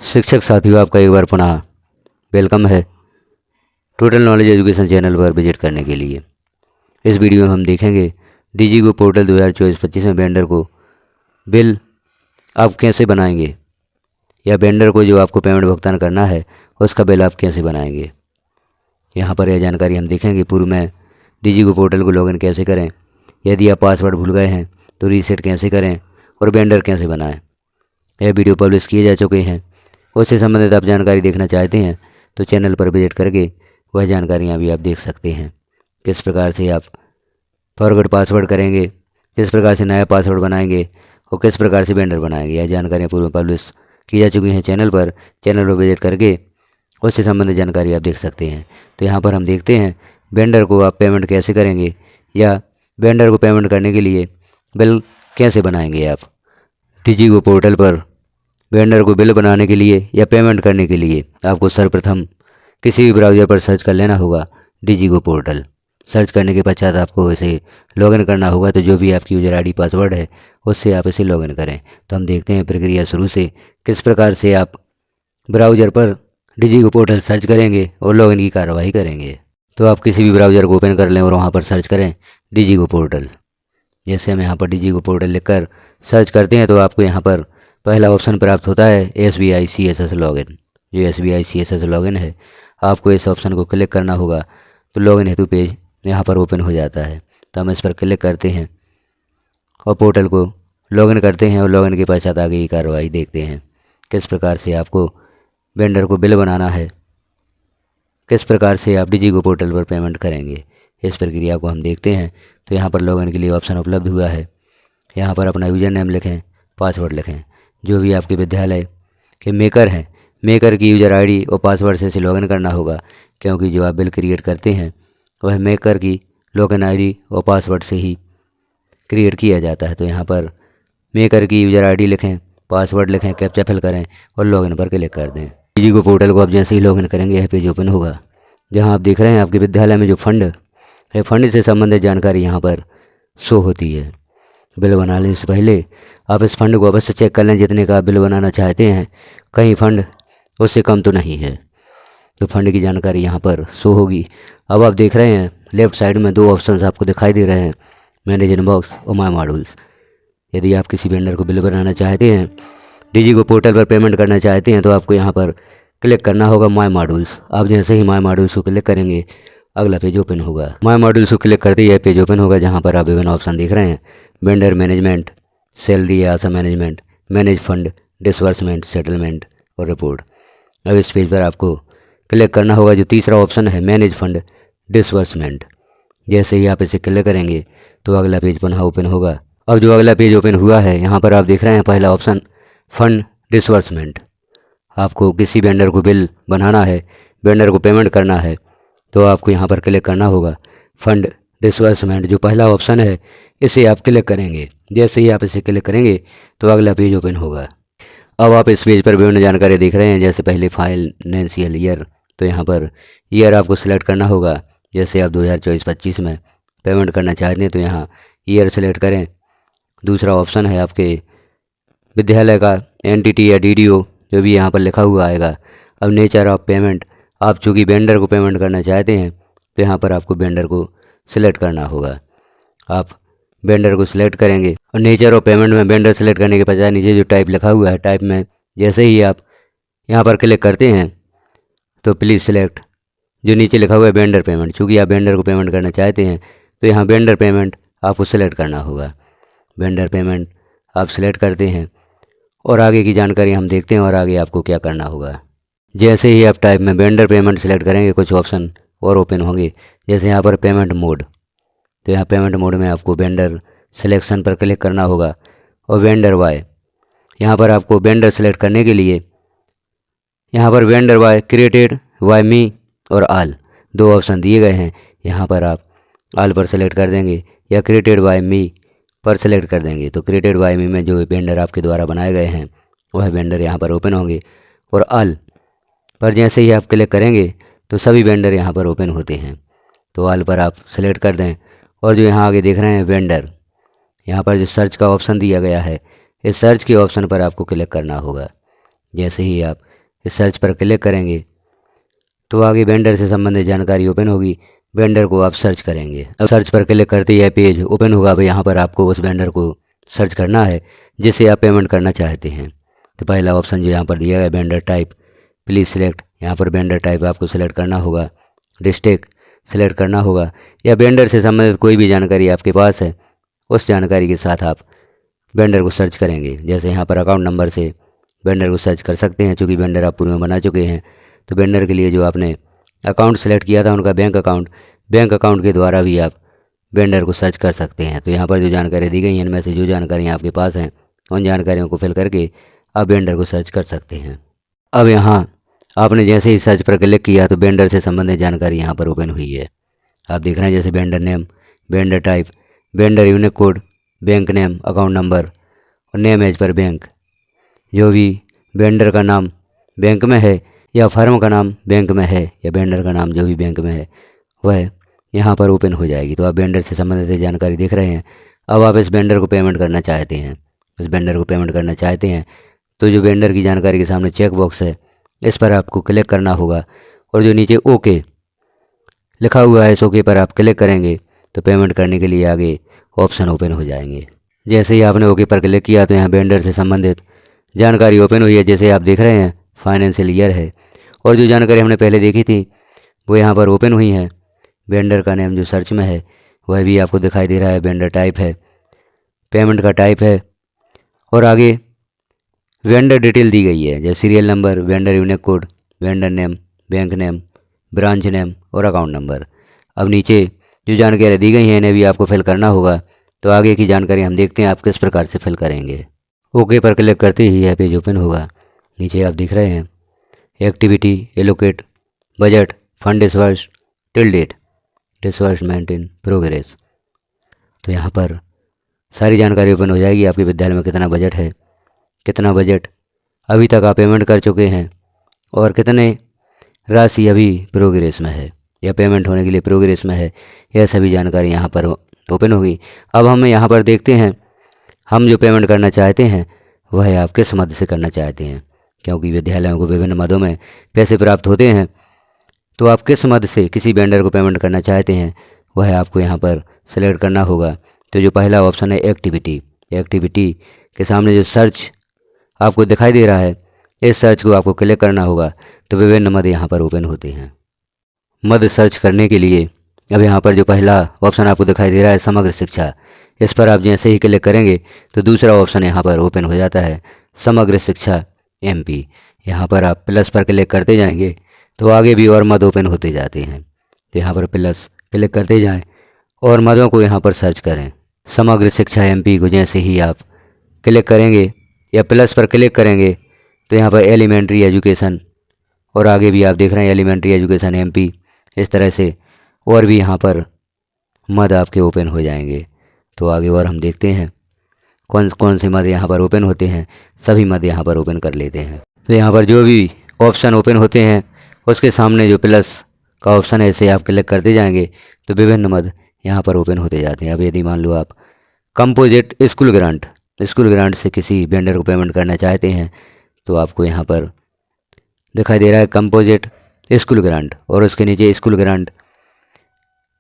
शिक्षक साथियों, आपका एक बार पुनः वेलकम है टोटल नॉलेज एजुकेशन चैनल पर विजिट करने के लिए। इस वीडियो में हम देखेंगे डीजीगो पोर्टल 2024-25 में वेंडर को बिल आप कैसे बनाएंगे, या वेंडर को जो आपको पेमेंट भुगतान करना है उसका बिल आप कैसे बनाएंगे। यहाँ पर यह जानकारी हम देखेंगे। पूर्व में डीजीगो पोर्टल को लॉगिन कैसे करें, यदि आप पासवर्ड भूल गए हैं तो रीसेट कैसे करें, और वेंडर कैसे बनाएं। यह वीडियो पब्लिश किए जा चुके हैं। उससे संबंधित आप जानकारी देखना चाहते हैं तो चैनल पर विजिट करके वह जानकारियाँ भी आप देख सकते हैं। किस प्रकार से आप फॉरगॉट पासवर्ड करेंगे, किस प्रकार से नया पासवर्ड बनाएंगे और किस प्रकार से वेंडर बनाएंगे, यह जानकारियाँ पूर्व में पब्लिश की जा चुकी हैं चैनल पर विजिट करके उससे संबंधित जानकारी आप देख सकते हैं। तो यहाँ पर हम देखते हैं वेंडर को आप पेमेंट कैसे करेंगे, या वेंडर को पेमेंट करने के लिए बिल कैसे बनाएंगे। आप डीजीगो पोर्टल पर वेंडर को बिल बनाने के लिए या पेमेंट करने के लिए आपको सर्वप्रथम किसी भी ब्राउज़र पर सर्च कर लेना होगा डीजीगो पोर्टल। सर्च करने के पश्चात आपको इसे लॉगिन करना होगा। तो जो भी आपकी यूजर आईडी पासवर्ड है उससे आप इसे लॉगिन करें। तो हम देखते हैं प्रक्रिया शुरू से किस प्रकार से आप ब्राउज़र पर डीजीगो पोर्टल सर्च करेंगे और लॉगिन की कार्रवाई करेंगे। तो आप किसी भी ब्राउज़र को ओपन कर लें और वहाँ पर सर्च करें डीजीगो पोर्टल। जैसे हम यहाँ पर डीजीगो पोर्टल लिखकर सर्च करते हैं तो आपको यहाँ पर पहला ऑप्शन प्राप्त होता है SBI CSS लॉगिन। जो SBI CSS लॉगिन है, आपको इस ऑप्शन को क्लिक करना होगा तो लॉगिन हेतु पेज यहाँ पर ओपन हो जाता है। तो हम इस पर क्लिक करते हैं और पोर्टल को लॉगिन करते हैं और लॉगिन के पश्चात आगे की कार्रवाई देखते हैं। किस प्रकार से आपको वेंडर को बिल बनाना है, किस प्रकार से आप डीजीगो पोर्टल पर पेमेंट करेंगे, इस प्रक्रिया को हम देखते हैं। तो यहाँ पर लॉगिन के लिए ऑप्शन उपलब्ध हुआ है। यहाँ पर अपना यूज़र नेम लिखें, पासवर्ड लिखें। जो भी आपके विद्यालय के मेकर हैं, मेकर की यूज़र आईडी और पासवर्ड से इसे लॉगिन करना होगा, क्योंकि जो आप बिल क्रिएट करते हैं वह मेकर की लॉगिन आईडी और पासवर्ड से ही क्रिएट किया जाता है। तो यहाँ पर मेकर की यूज़र आईडी लिखें, पासवर्ड लिखें, कैप्चा फिल करें और लॉगिन पर क्लिक कर दें। डीजीगो पोर्टल को आप जैसे ही लॉगिन करेंगे यह पेज ओपन होगा, जहाँ आप देख रहे हैं आपके विद्यालय में जो फंड है, फंड से संबंधित जानकारी यहाँ पर शो होती है। बिल बनाने से पहले आप इस फंड को अवश्य चेक कर लें जितने का आप बिल बनाना चाहते हैं। कहीं फंड उससे कम तो नहीं है। तो फंड की जानकारी यहाँ पर शो होगी। अब आप देख रहे हैं लेफ़्ट साइड में दो ऑप्शंस आपको दिखाई दे रहे हैं, मैनेज इनबॉक्स और माय मॉड्यूल्स। यदि आप किसी वेंडर को बिल बनाना चाहते हैं, डीजीगो पोर्टल पर पेमेंट करना चाहते हैं, तो आपको यहाँ पर क्लिक करना होगा माय मॉड्यूल्स। आप जैसे ही माय मॉड्यूल्स को क्लिक करेंगे अगला पेज ओपन होगा। माय मॉड्यूल्स को क्लिक करते ही यह पेज ओपन होगा, जहाँ पर आप विभिन्न ऑप्शन देख रहे हैं, वेंडर मैनेजमेंट, सैलरी या Asha management, manage fund, disbursement, settlement और रिपोर्ट। अब इस पेज पर आपको क्लिक करना होगा जो तीसरा ऑप्शन है मैनेज फंड डिसबर्समेंट। जैसे ही आप इसे क्लिक करेंगे तो अगला पेज पुनः ओपन होगा। अब जो अगला पेज ओपन हुआ है, यहाँ पर आप देख रहे हैं पहला ऑप्शन फंड डिसबर्समेंट। आपको किसी वेंडर को बिल बनाना है, वेंडर को पेमेंट करना है, तो आपको यहाँ पर क्लिक करना होगा फंड डिसबर्समेंट। जो पहला ऑप्शन है इसे आप क्लिक करेंगे। जैसे ही आप इसे क्लिक करेंगे तो अगला पेज ओपन होगा। अब आप इस पेज पर विभिन्न जानकारी देख रहे हैं, जैसे पहले फाइनेंशियल ईयर। तो यहाँ पर ईयर आपको सिलेक्ट करना होगा। जैसे आप 2024-25 में पेमेंट करना चाहते हैं तो यहाँ ईयर सेलेक्ट करें। दूसरा ऑप्शन है आपके विद्यालय का एंटिटी या DDO, जो भी यहाँ पर लिखा हुआ आएगा। अब नेचर ऑफ पेमेंट, आप चूँकि वेंडर को पेमेंट करना चाहते हैं तो यहाँ पर आपको वेंडर को सिलेक्ट करना होगा। आप वेंडर को सिलेक्ट करेंगे और नेचर ऑफ पेमेंट में वेंडर सेलेक्ट करने के बजाय नीचे जो टाइप लिखा हुआ है, टाइप में जैसे ही आप यहाँ पर क्लिक करते हैं तो प्लीज़ सिलेक्ट, जो नीचे लिखा हुआ है वेंडर पेमेंट। चूँकि आप वेंडर को पेमेंट करना चाहते हैं तो यहाँ वेंडर पेमेंट आपको सिलेक्ट करना होगा। वेंडर पेमेंट आप सिलेक्ट करते हैं और आगे की जानकारी हम देखते हैं और आगे आपको क्या करना होगा। जैसे ही आप टाइप में वेंडर पेमेंट सिलेक्ट करेंगे कुछ ऑप्शन और ओपन होंगे, जैसे यहाँ पर पेमेंट मोड। तो यहाँ पेमेंट मोड में आपको वेंडर सिलेक्शन पर क्लिक करना होगा और वेंडर बाय, यहाँ पर आपको वेंडर सेलेक्ट करने के लिए यहाँ पर वेंडर बाय, क्रिएटेड बाय मी और आल दो ऑप्शन दिए गए हैं। यहाँ पर आप आल पर सेलेक्ट कर देंगे या क्रिएटेड बाय मी पर सेलेक्ट कर देंगे। तो क्रिएटेड बाय मी में जो वेंडर आपके द्वारा बनाए गए हैं वह वेंडर यहाँ पर ओपन होंगे, और आल पर जैसे ही आप क्लिक करेंगे तो सभी वेंडर यहाँ पर ओपन होते हैं। तो आल पर आप सेलेक्ट कर दें और जो यहाँ आगे देख रहे हैं वेंडर, यहाँ पर जो सर्च का ऑप्शन दिया गया है, इस सर्च के ऑप्शन पर आपको क्लिक करना होगा। जैसे ही आप इस सर्च पर क्लिक करेंगे तो आगे वेंडर से संबंधित जानकारी ओपन होगी। वेंडर को आप सर्च करेंगे। अब सर्च पर क्लिक करते ही यह पेज ओपन होगा। अब यहाँ पर आपको उस वेंडर को सर्च करना है जिससे आप पेमेंट करना चाहते हैं। तो पहला ऑप्शन जो यहाँ पर दिया है वेंडर टाइप, प्लीज़ सिलेक्ट। यहाँ पर वेंडर टाइप आपको सिलेक्ट करना होगा, डिस्ट्रिक्ट सिलेक्ट करना होगा, या वेंडर से संबंधित कोई भी जानकारी आपके पास है उस जानकारी के साथ आप वेंडर को सर्च करेंगे। जैसे यहाँ पर अकाउंट नंबर से वेंडर को सर्च कर सकते हैं। चूँकि वेंडर आप पूर्व में बना चुके हैं तो वेंडर के लिए जो आपने अकाउंट सेलेक्ट किया था उनका बैंक अकाउंट के द्वारा भी आप वेंडर को सर्च कर सकते हैं। तो यहाँ पर जो जानकारी दी गई हैं इनमें से जो जानकारियाँ आपके पास हैं उन जानकारियों को फिल करके आप वेंडर को सर्च कर सकते हैं। अब यहाँ आपने जैसे ही सर्च पर क्लिक किया तो वेंडर से संबंधित जानकारी यहाँ पर ओपन हुई है। आप देख रहे हैं जैसे vendor name, vendor type, vendor unique code, bank name, account number और नेम एज पर बैंक। जो भी वेंडर का नाम बैंक में है या फर्म का नाम बैंक में है या वेंडर का नाम जो भी बैंक में है वह यहाँ पर ओपन हो जाएगी। तो आप वेंडर से संबंधित जानकारी देख रहे हैं। अब आप इस वेंडर को पेमेंट करना चाहते हैं। इस वेंडर को पेमेंट करना चाहते हैं तो जो वेंडर की जानकारी के सामने चेक बॉक्स है इस पर आपको क्लिक करना होगा और जो नीचे ओके लिखा हुआ है इस ओके पर आप क्लिक करेंगे तो पेमेंट करने के लिए आगे ऑप्शन ओपन हो जाएंगे। जैसे ही आपने ओके पर क्लिक किया तो यहाँ वेंडर से संबंधित जानकारी ओपन हुई है। जैसे आप देख रहे हैं फाइनेंशियल ईयर है और जो जानकारी हमने पहले देखी थी वो यहाँ पर ओपन हुई है। वेंडर का नेम जो सर्च में है वह भी आपको दिखाई दे रहा है। वेंडर टाइप है, पेमेंट का टाइप है और आगे वेंडर डिटेल दी गई है जैसे serial number, vendor unique code, vendor name, bank name, branch name और अकाउंट नंबर। अब नीचे जो जानकारी दी गई हैं इन्हें भी आपको फिल करना होगा। तो आगे की जानकारी हम देखते हैं आप किस प्रकार से फिल करेंगे। ओके पर क्लिक करते ही यह पेज ओपन होगा। नीचे आप दिख रहे हैं activity, allocate, budget, fund disburse till date, disbursement in progress. तो यहाँ पर सारी जानकारी ओपन हो जाएगी। आपके विद्यालय में कितना बजट है, कितना बजट अभी तक आप पेमेंट कर चुके हैं और कितने राशि अभी प्रोग्रेस में है या पेमेंट होने के लिए प्रोग्रेस में है, यह सभी जानकारी यहाँ पर ओपन होगी। अब हम यहाँ पर देखते हैं हम जो पेमेंट करना चाहते हैं वह आप किस मद से करना चाहते हैं। क्योंकि विद्यालयों को विभिन्न मदों में पैसे प्राप्त होते हैं तो आप किस मद से किसी वेंडर को पेमेंट करना चाहते हैं वह आपको यहाँ पर सेलेक्ट करना होगा। तो जो पहला ऑप्शन है एक्टिविटी के सामने जो सर्च आपको दिखाई दे रहा है इस सर्च को आपको क्लिक करना होगा। तो विभिन्न मद यहाँ पर ओपन होते हैं। मद सर्च करने के लिए अब यहाँ पर जो पहला ऑप्शन आपको दिखाई दे रहा है समग्र शिक्षा, इस पर आप जैसे ही क्लिक करेंगे तो दूसरा ऑप्शन यहाँ पर ओपन हो जाता है समग्र शिक्षा MP। यहाँ पर आप प्लस पर क्लिक करते जाएंगे तो आगे भी और मद ओपन होते जाते हैं। तो यहाँ पर प्लस क्लिक करते जाएं और मदों को यहाँ पर सर्च करें। समग्र शिक्षा MP को जैसे ही आप क्लिक करेंगे या प्लस पर क्लिक करेंगे तो यहाँ पर एलिमेंट्री एजुकेशन और आगे भी आप देख रहे हैं एलिमेंट्री एजुकेशन MP। इस तरह से और भी यहाँ पर मद आपके ओपन हो जाएंगे। तो आगे और हम देखते हैं कौन कौन से मद यहाँ पर ओपन होते हैं। सभी मद यहाँ पर ओपन कर लेते हैं। तो यहाँ पर जो भी ऑप्शन ओपन होते हैं उसके सामने जो प्लस का ऑप्शन है इसे आप क्लिक करते जाएंगे तो विभिन्न मद यहाँ पर ओपन होते जाते हैं। अब यदि मान लो आप कंपोजिट स्कूल ग्रांट से किसी वेंडर को पेमेंट करना चाहते हैं तो आपको यहाँ पर दिखाई दे रहा है कंपोजिट स्कूल ग्रांट और उसके नीचे school grant,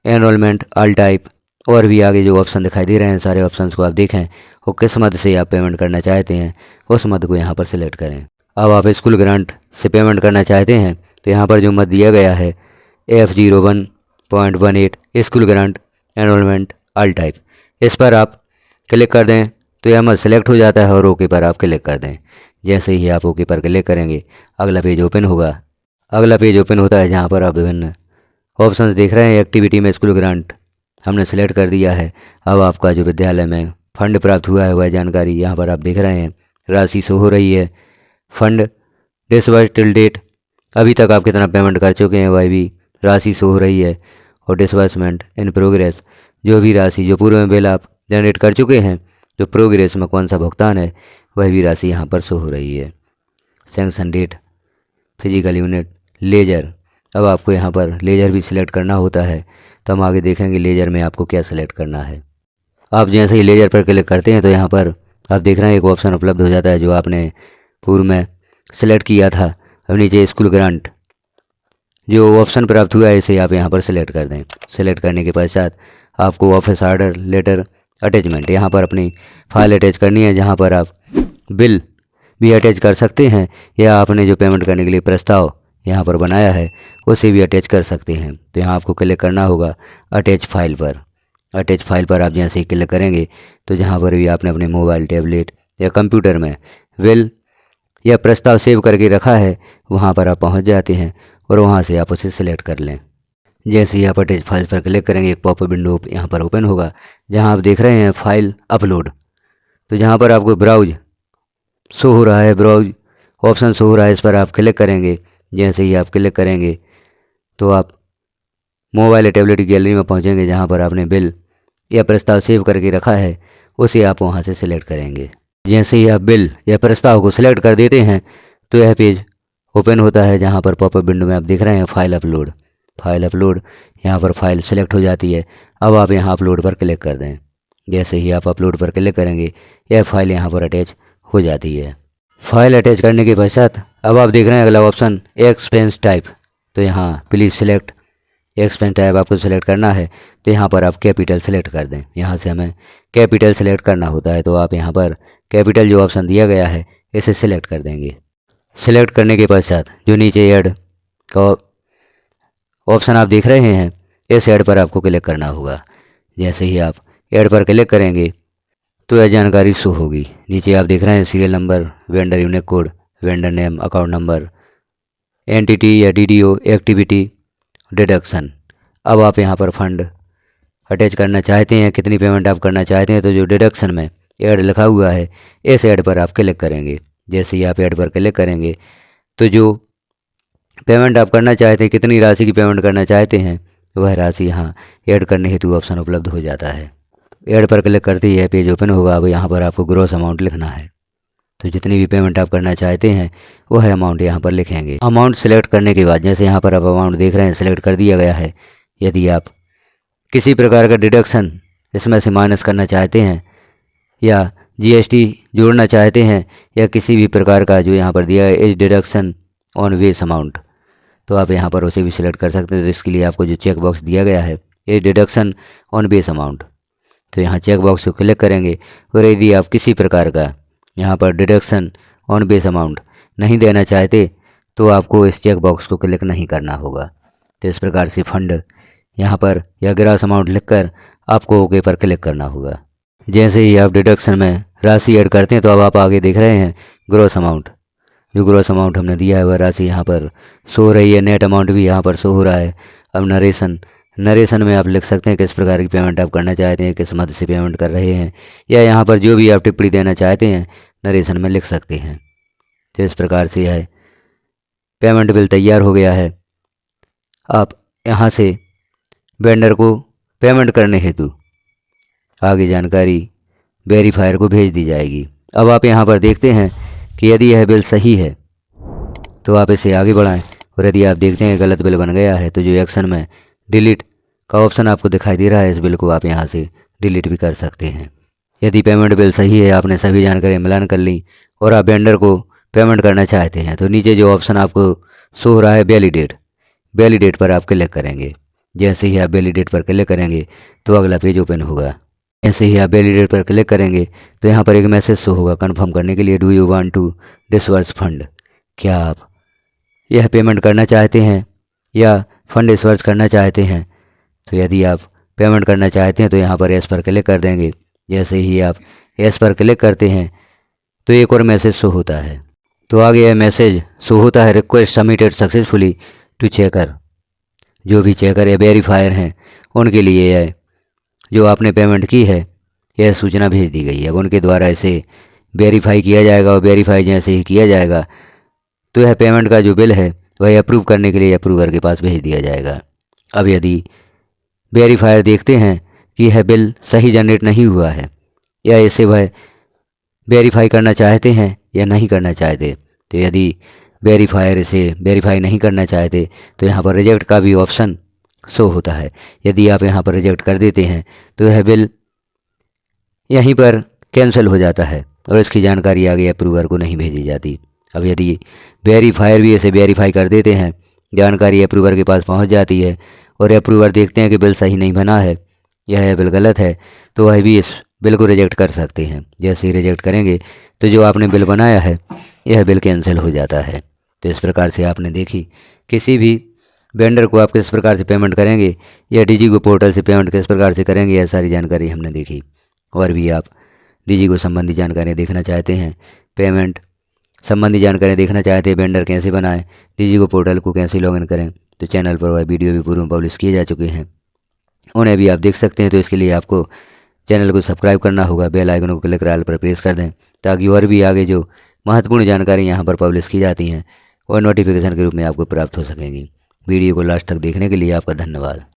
enrolment, all type और भी आगे जो ऑप्शन दिखाई दे रहे हैं सारे ऑप्शंस को आप देखें और किस मद से आप पेमेंट करना चाहते हैं उस मद को यहाँ पर सिलेक्ट करें। अब आप स्कूल ग्रांट से पेमेंट करना चाहते हैं तो यहाँ पर जो मद दिया गया है F01.18 school grant, enrolment, all type, इस पर आप क्लिक कर दें तो यह मद सेलेक्ट हो जाता है और ओके पर आप क्लिक कर दें। जैसे ही आप ओके पर क्लिक करेंगे अगला पेज ओपन होगा। अगला पेज ओपन होता है जहाँ पर आप विभिन्न ऑप्शंस देख रहे हैं। एक्टिविटी में स्कूल ग्रांट हमने सेलेक्ट कर दिया है। अब आपका जो विद्यालय में फंड प्राप्त हुआ है वह जानकारी यहाँ पर आप देख रहे हैं, राशि शो हो रही है। फंड डिसबर्स टिल डेट, अभी तक आप कितना पेमेंट कर चुके हैं वह भी राशि शो हो रही है। और डिसबर्समेंट इन प्रोग्रेस, जो भी राशि जो पूर्व में बिल आप जनरेट कर चुके हैं जो प्रोग्रेस में कौन सा भुगतान है वह भी राशि यहाँ पर शो हो रही है। Sanction date, physical unit, ledger, अब आपको यहाँ पर लेजर भी सिलेक्ट करना होता है। तो हम आगे देखेंगे लेजर में आपको क्या सिलेक्ट करना है। आप जैसे ही लेजर पर क्लिक करते हैं तो यहाँ पर आप देख रहे हैं एक ऑप्शन उपलब्ध हो जाता है जो आपने पूर्व में सेलेक्ट किया था। अब नीचे स्कूल ग्रांट जो ऑप्शन प्राप्त हुआ है इसे आप यहाँ पर सेलेक्ट कर दें। सेलेक्ट करने के पश्चात आपको ऑफिस ऑर्डर लेटर अटैचमेंट यहाँ पर अपनी फाइल अटैच करनी है, जहाँ पर आप बिल भी अटैच कर सकते हैं या आपने जो पेमेंट करने के लिए प्रस्ताव यहाँ पर बनाया है उसे भी अटैच कर सकते हैं। तो यहाँ आपको क्लिक करना होगा अटैच फाइल पर। अटैच फाइल पर आप जैसे ही क्लिक करेंगे तो जहाँ पर भी आपने अपने मोबाइल, टैबलेट या कंप्यूटर में बिल या प्रस्ताव सेव करके रखा है वहाँ पर आप पहुँच जाते हैं और वहाँ से आप उसे सिलेक्ट कर लें। जैसे ही आप अटैच फाइल पर क्लिक करेंगे एक पॉपअप विंडो यहाँ पर ओपन होगा, जहाँ आप देख रहे हैं फाइल अपलोड। तो जहाँ पर आपको ब्राउज शो हो रहा है, ब्राउज ऑप्शन शो हो रहा है, इस पर आप क्लिक करेंगे। जैसे ही आप क्लिक करेंगे तो आप मोबाइल या टैबलेट की गैलरी में पहुँचेंगे, जहाँ पर आपने बिल या प्रस्ताव सेव करके रखा है उसे आप वहाँ से सिलेक्ट करेंगे। जैसे ही आप बिल या प्रस्ताव को सिलेक्ट कर देते हैं तो यह पेज ओपन होता है, जहाँ पर पॉपअप विंडो में आप देख रहे हैं फाइल अपलोड। फाइल अपलोड यहाँ पर फाइल सेलेक्ट हो जाती है। अब आप यहाँ अपलोड पर क्लिक कर दें। जैसे ही आप अपलोड पर क्लिक करेंगे यह फाइल यहाँ पर अटैच हो जाती है। फाइल अटैच करने के पश्चात अब आप देख रहे हैं अगला ऑप्शन एक्सपेंस टाइप। तो यहाँ प्लीज़ सिलेक्ट एक्सपेंस टाइप आपको सिलेक्ट करना है। तो यहाँ पर आप कैपिटल सेलेक्ट कर दें। यहाँ से हमें कैपिटल सेलेक्ट करना होता है, तो आप यहाँ पर कैपिटल जो ऑप्शन दिया गया है इसे सिलेक्ट कर देंगे। सिलेक्ट करने के पश्चात जो नीचे ऐड का ऑप्शन आप देख रहे हैं इस ऐड पर आपको क्लिक करना होगा। जैसे ही आप ऐड पर क्लिक करेंगे तो यह जानकारी शो होगी। नीचे आप देख रहे हैं serial number, vendor unique code, vendor name, account number, entity या डीडीओ, एक्टिविटी, डिडक्शन। अब आप यहाँ पर फंड अटैच करना चाहते हैं, कितनी पेमेंट आप करना चाहते हैं, तो जो डिडक्शन में ऐड लिखा हुआ है इस ऐड पर आप क्लिक करेंगे। जैसे ही आप ऐड पर क्लिक करेंगे तो जो पेमेंट आप करना चाहते हैं, कितनी राशि की पेमेंट करना चाहते हैं, वह राशि यहाँ ऐड करने हेतु ऑप्शन उपलब्ध हो जाता है। ऐड पर क्लिक करते ही पेज ओपन होगा। अब यहाँ पर आपको ग्रॉस अमाउंट लिखना है। तो जितनी भी पेमेंट आप करना चाहते हैं वह अमाउंट यहाँ पर लिखेंगे। अमाउंट सेलेक्ट करने के बाद जैसे यहाँ पर आप अमाउंट देख रहे हैं सेलेक्ट कर दिया गया है। यदि आप किसी प्रकार का डिडक्शन इसमें से माइनस करना चाहते हैं या जीएसटी जोड़ना चाहते हैं या किसी भी प्रकार का जो यहाँ पर दिया है एज डिडक्शन ऑन वेस अमाउंट, तो आप यहाँ पर उसे भी सिलेक्ट कर सकते हैं। तो इसके लिए आपको जो चेक बॉक्स दिया गया है as deduction on base amount, तो यहाँ चेक बॉक्स को क्लिक करेंगे। और यदि आप किसी प्रकार का यहाँ पर डिडक्शन ऑन बेस अमाउंट नहीं देना चाहते तो आपको इस चेक बॉक्स को क्लिक नहीं करना होगा। तो इस प्रकार से फंड यहाँ पर या ग्रॉस अमाउंट लिखकर आपको ओके पर क्लिक करना होगा। जैसे ही आप डिडक्शन में राशि ऐड करते हैं तो अब आप आगे देख रहे हैं ग्रॉस अमाउंट। जो ग्रॉस अमाउंट हमने दिया है वह राशि यहाँ पर शो हो रही है। नेट अमाउंट भी यहाँ पर शो हो रहा है। अब नरेशन में आप लिख सकते हैं किस प्रकार की पेमेंट आप करना चाहते हैं, किस मद से पेमेंट कर रहे हैं, या यहाँ पर जो भी आप टिप्पणी देना चाहते हैं नरेशन में लिख सकते हैं। तो इस प्रकार से है पेमेंट बिल तैयार हो गया है। आप यहाँ से वेंडर को पेमेंट करने हेतु आगे जानकारी वेरीफायर को भेज दी जाएगी। अब आप यहाँ पर देखते हैं कि यदि यह बिल सही है तो आप इसे आगे बढ़ाएं, और यदि आप देखते हैं गलत बिल बन गया है तो जो एक्शन में डिलीट का ऑप्शन आपको दिखाई दे रहा है इस बिल को आप यहाँ से डिलीट भी कर सकते हैं। यदि पेमेंट बिल सही है, आपने सभी जानकारी मिलान कर ली और आप वेंडर को पेमेंट करना चाहते हैं, तो नीचे जो ऑप्शन आपको शो हो रहा है वैलिडेट पर आप क्लिक करेंगे। जैसे ही आप वैलिडेट पर क्लिक करेंगे तो अगला पेज ओपन होगा। जैसे ही आप वैलिडेट पर क्लिक करेंगे तो यहाँ पर एक मैसेज शो होगा कंफर्म करने के लिए, do you want to disburse fund, क्या आप यह पेमेंट करना चाहते हैं या फंड डिसबर्स करना चाहते हैं। तो यदि आप पेमेंट करना चाहते हैं तो यहाँ पर एस पर क्लिक कर देंगे। जैसे ही आप एस पर क्लिक करते हैं तो एक और मैसेज शो होता है। तो आगे यह मैसेज शो होता है request submitted successfully to checker. जो भी चेकर या वेरीफायर हैं उनके लिए यह जो आपने पेमेंट की है यह सूचना भेज दी गई है। अब उनके द्वारा इसे वेरीफाई किया जाएगा और वेरीफाई जैसे ही किया जाएगा तो यह पेमेंट का जो बिल है वह अप्रूव करने के लिए अप्रूवर के पास भेज दिया जाएगा। अब यदि वेरीफायर देखते हैं कि यह बिल सही जनरेट नहीं हुआ है या इसे वह वेरीफाई करना चाहते हैं या नहीं करना चाहते, तो यदि वेरीफायर इसे वेरीफाई नहीं करना चाहते तो यहाँ पर रिजेक्ट का भी ऑप्शन शो होता है। यदि आप यहाँ पर रिजेक्ट कर देते हैं तो यह बिल यहीं पर कैंसिल हो जाता है और इसकी जानकारी आगे अप्रूवर को नहीं भेजी जाती। अब यदि वेरीफायर भी इसे वेरीफाई कर देते हैं, जानकारी अप्रूवर के पास पहुंच जाती है और अप्रूवर देखते हैं कि बिल सही नहीं बना है, यह बिल गलत है, तो वह भी इस बिल को रिजेक्ट कर सकते हैं। जैसे ही रिजेक्ट करेंगे तो जो आपने बिल बनाया है यह बिल कैंसिल हो जाता है। तो इस प्रकार से आपने देखी किसी भी वेंडर को आप किस प्रकार से पेमेंट करेंगे या डीजीगो पोर्टल से पेमेंट किस प्रकार से करेंगे, यह सारी जानकारी हमने देखी। और भी आप डीजीगो संबंधी जानकारियाँ देखना चाहते हैं, पेमेंट संबंधी जानकारियाँ देखना चाहते हैं, वेंडर कैसे बनाएं, डीजीगो पोर्टल को कैसे लॉगिन करें, तो चैनल पर वह वीडियो भी पूर्व में पब्लिश किए जा चुके हैं, उन्हें भी आप देख सकते हैं। तो इसके लिए आपको चैनल को सब्सक्राइब करना होगा, बेल आइकन को क्लिक कर ऑल पर प्रेस कर दें ताकि और भी आगे जो महत्वपूर्ण जानकारी यहाँ पर पब्लिश की जाती हैं और नोटिफिकेशन के रूप में आपको प्राप्त हो सकेंगी। वीडियो को लास्ट तक देखने के लिए आपका धन्यवाद।